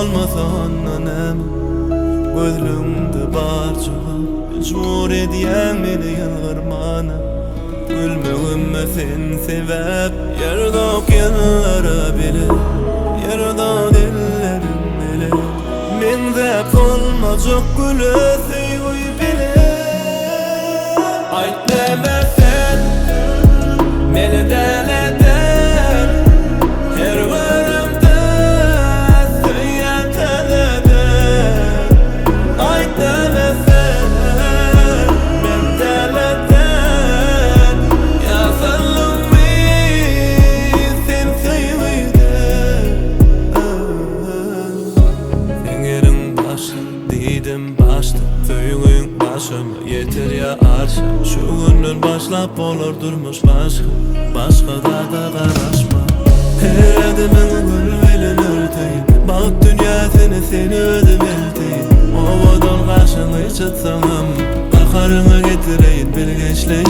olmasa ondan hem gözlüğümde barçağa mecbur ediyen meni yılgırmana gülmegime sen sebep yerdok yıllara bile yerda dillerim bile men zep olmacak gülüsü uy bile ayt demesen meni deleden her varımda söyleyen teleden ayt demesen men deleden yazalım biz sen söyledin Fingerin başı dedim başta Föğün başıma yeter ya arşa Şu günden başlap olur durmuş başka da karışma Her adımın gülüyle örteyim Bak dünya seni ödüm elteyim Ovadan karşını çıtsanam Bakarını getireyin bir geçleyin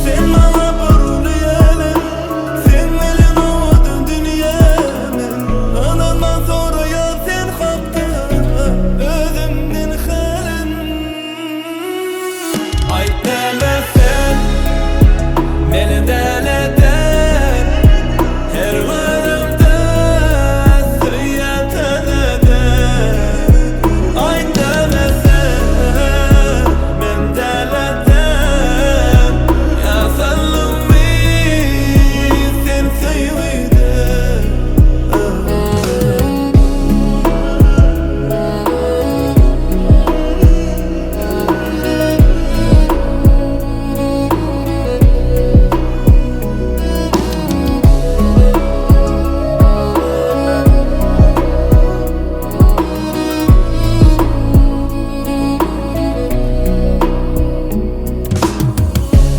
Sen bana burulu yelin Sen elin ovadın dünyanın Anandan sonra ya sen kaptın Özümden halin Ayt demesen Beni deleden Her varımda söyleyen teleden Ayt demesen Ben deleden yazalım biz sen söyledin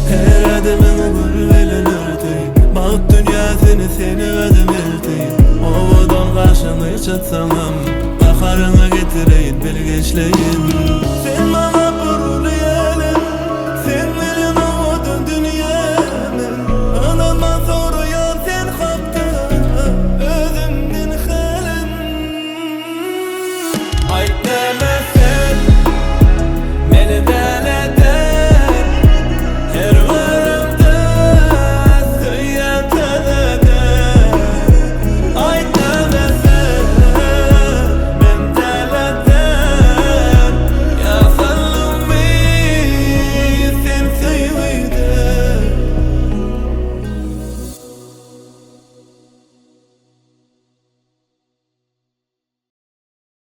Her adımın gülüyle örteyim Bak dünya seni ödüm elteyim Ovadan karşını çıtsanam Bakarını getireyim bir geçleyin